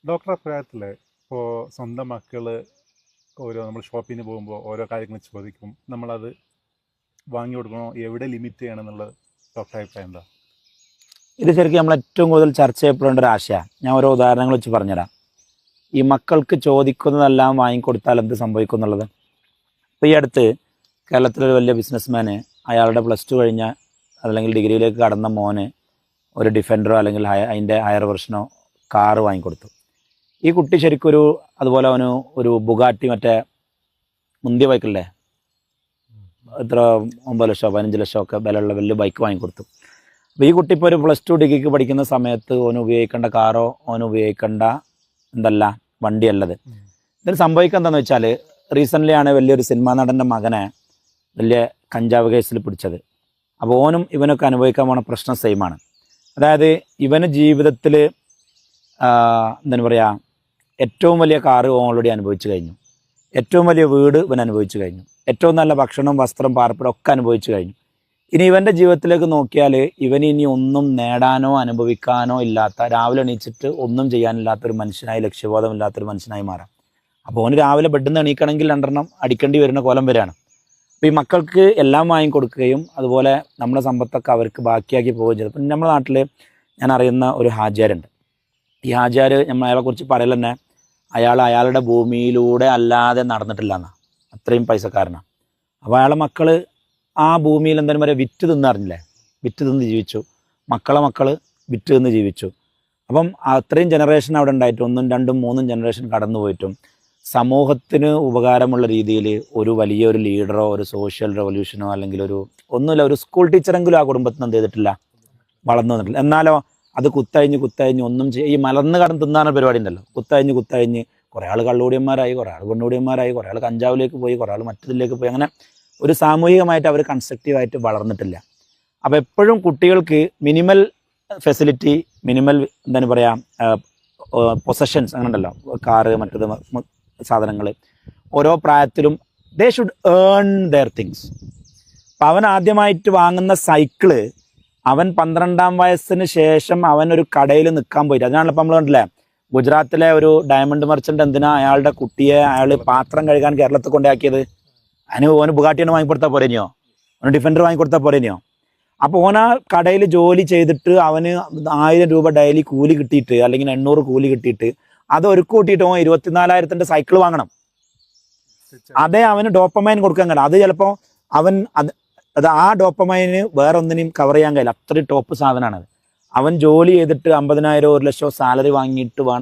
Doctor അഭിപ്രായത്തിൽ ഇപ്പോൾ സ്വന്തം മക്കൾ നമ്മൾ ഷോപ്പിന് പോകുമ്പോൾ ഓരോ കാര്യങ്ങൾ ചോദിക്കും, നമ്മളത് വാങ്ങി കൊടുക്കണോ, എവിടെ ലിമിറ്റ് ചെയ്യണമെന്നുള്ളത് ഡോക്ടർ അഭിപ്രായം എന്താ? ഇത് ശരിക്കും നമ്മൾ ഏറ്റവും കൂടുതൽ ചർച്ച ചെയ്യപ്പെടേണ്ട ഒരു ആശയമാണ്. ഞാൻ ഓരോ ഉദാഹരണങ്ങൾ വെച്ച് പറഞ്ഞുതരാം. ഈ മക്കൾക്ക് ചോദിക്കുന്നതെല്ലാം വാങ്ങിക്കൊടുത്താൽ എന്ത് സംഭവിക്കും എന്നുള്ളത്. ഇപ്പോൾ ഈ അടുത്ത് കേരളത്തിലൊരു വലിയ ബിസിനസ്മാന് അയാളുടെ +2 കഴിഞ്ഞ അല്ലെങ്കിൽ ഡിഗ്രിയിലേക്ക് കടന്ന മോന് ഒരു ഡിഫൻഡറോ അല്ലെങ്കിൽ അതിൻ്റെ ഹയർ വെർഷനോ കാറ് വാങ്ങിക്കൊടുത്തു. ഈ കുട്ടി ശരിക്കും അതുപോലെ അവന് ഒരു ബുഗാട്ടി, മറ്റേ മുന്തിയ ബൈക്കല്ലേ, എത്ര 9 ലക്ഷമോ 15 ലക്ഷമോ ഒക്കെ വിലയുള്ള വലിയ ബൈക്ക് വാങ്ങിക്കൊടുത്തു. അപ്പോൾ ഈ കുട്ടി ഇപ്പോൾ ഒരു +2 ഡിഗ്രിക്ക് പഠിക്കുന്ന സമയത്ത് ഓന് ഉപയോഗിക്കേണ്ട കാറോ ഓന് ഉപയോഗിക്കേണ്ട വണ്ടിയല്ലത്. ഇതിന് സംഭവിക്കുക എന്താണെന്ന് വെച്ചാൽ, റീസെൻ്റ്ലി ആണ് വലിയൊരു സിനിമാ നടൻ്റെ മകനെ വലിയ കഞ്ചാവ് കേസിൽ പിടിച്ചത്. അപ്പോൾ ഓനും ഇവനൊക്കെ അനുഭവിക്കാൻ പോണ പ്രശ്നം സെയിമാണ്. അതായത് ഇവന് ജീവിതത്തിൽ എന്താണ് പറയുക, ഏറ്റവും വലിയ കാറ് ഓൾറെഡി അനുഭവിച്ചു കഴിഞ്ഞു, ഏറ്റവും വലിയ വീട് ഇവൻ അനുഭവിച്ചു കഴിഞ്ഞു, ഏറ്റവും നല്ല ഭക്ഷണം, വസ്ത്രം, പാർപ്പിടം ഒക്കെ അനുഭവിച്ചു കഴിഞ്ഞു. ഇനി ഇവൻ്റെ ജീവിതത്തിലേക്ക് നോക്കിയാൽ ഇവന് ഇനി ഒന്നും നേടാനോ അനുഭവിക്കാനോ ഇല്ലാത്ത, രാവിലെ എണീച്ചിട്ട് ഒന്നും ചെയ്യാനില്ലാത്തൊരു മനുഷ്യനായി, ലക്ഷ്യബോധമില്ലാത്തൊരു മനുഷ്യനായി മാറാം. അപ്പോൾ ഓന് രാവിലെ ബെഡിൽ നിന്ന് എണീക്കണമെങ്കിൽ 2 അടിക്കേണ്ടി വരുന്ന കോലം വരെയാണ്. അപ്പോൾ ഈ മക്കൾക്ക് എല്ലാം വാങ്ങിക്കൊടുക്കുകയും അതുപോലെ നമ്മുടെ സമ്പത്തൊക്കെ അവർക്ക് ബാക്കിയാക്കി പോവുകയും ചെയ്തു. ഇപ്പം നമ്മുടെ നാട്ടിൽ ഞാൻ അറിയുന്ന ഒരു ഹാജിയാരുണ്ട്. ഈ ഹാജിയാർ, നമ്മൾ അയാളെക്കുറിച്ച് പറയൽ തന്നെ, അയാളുടെ ഭൂമിയിലൂടെ അല്ലാതെ നടന്നിട്ടില്ല എന്നാണ്, അത്രയും പൈസക്കാരനാണ്. അപ്പോൾ അയാളെ മക്കൾ ആ ഭൂമിയിൽ എന്തായാലും പറയുക വിറ്റ് തിന്നറിഞ്ഞില്ലേ, വിറ്റ് തിന്ന് ജീവിച്ചു. മക്കൾ വിറ്റ് തിന്ന് ജീവിച്ചു. അപ്പം അത്രയും ജനറേഷൻ അവിടെ ഉണ്ടായിട്ട് 1, 2, 3 ജനറേഷൻ കടന്നു പോയിട്ടും സമൂഹത്തിന് ഉപകാരമുള്ള രീതിയിൽ ഒരു വലിയൊരു ലീഡറോ ഒരു സോഷ്യൽ റെവല്യൂഷനോ അല്ലെങ്കിൽ ഒരു സ്കൂൾ ടീച്ചറെങ്കിലും ആ കുടുംബത്തിന് എന്ത് ചെയ്തിട്ടില്ല, വളർന്നു വന്നിട്ടില്ല. എന്നാലോ അത് കുത്തഴിഞ്ഞ് ഒന്നും ഈ മലർന്ന് കടന്ന് തിന്നാന പരിപാടി ഉണ്ടല്ലോ, കുത്തഴിഞ്ഞ് കുറേ ആൾ കള്ളുകൂടിയന്മാരായി, കുറേ ആൾ പെണ്ണുകൂടിയന്മാരായി, കുറേ ആൾ കഞ്ചാവിലേക്ക് പോയി, കുറേ ആൾ മറ്റതിലേക്ക് പോയി. അങ്ങനെ ഒരു സാമൂഹികമായിട്ട് അവർ കൺസ്ട്രക്റ്റീവായിട്ട് വളർന്നിട്ടില്ല. അപ്പോൾ എപ്പോഴും കുട്ടികൾക്ക് മിനിമൽ ഫെസിലിറ്റി, മിനിമൽ എന്താണ് പറയുക, പൊസഷൻസ് അങ്ങനെ ഉണ്ടല്ലോ, കാറ്, മറ്റത് സാധനങ്ങൾ, ഓരോ പ്രായത്തിലും they should earn their things. അപ്പം അവൻ ആദ്യമായിട്ട് വാങ്ങുന്ന സൈക്കിള് അവൻ 12ാം വയസ്സിന് ശേഷം അവൻ ഒരു കടയിൽ നിൽക്കാൻ പോയിട്ട്, അതിനാണല്ലോ ഇപ്പം നമ്മൾ കണ്ടില്ലേ, ഗുജറാത്തിലെ ഒരു ഡയമണ്ട് മെർച്ചൻ്റ് എന്തിനാ അയാളുടെ കുട്ടിയെ അയാൾ പാത്രം കഴുകാൻ കേരളത്തിൽ കൊണ്ടാക്കിയത്? ഓന് ബുഗാട്ടിയാണ് വാങ്ങിക്കൊടുത്താൽ പോരേനിയോ, ഓന് ഡിഫൻഡർ വാങ്ങിക്കൊടുത്താൽ പോരേനിയോ? അപ്പോൾ ഓൻ ആ കടയിൽ ജോലി ചെയ്തിട്ട് അവന് 1000 രൂപ ഡെയിലി കൂലി കിട്ടിയിട്ട് അല്ലെങ്കിൽ 800 കൂലി കിട്ടിയിട്ട് അത് ഒരു കൂട്ടിയിട്ട് ഓൻ 24,000ൻ്റെ സൈക്കിൾ വാങ്ങണം. അതേ അവന് ഡോപ്പമൈൻ കൊടുക്കാൻ കഴിയില്ല. അത് ചിലപ്പോൾ അവൻ ആ ഡോപ്പമൈന് വേറെ ഒന്നിനെയും കവർ ചെയ്യാൻ കഴിയില്ല, അത്രയും ടോപ്പ് സാധനമാണത്. അവൻ ജോലി ചെയ്തിട്ട് 50,000 1 ലക്ഷം സാലറി വാങ്ങിയിട്ട്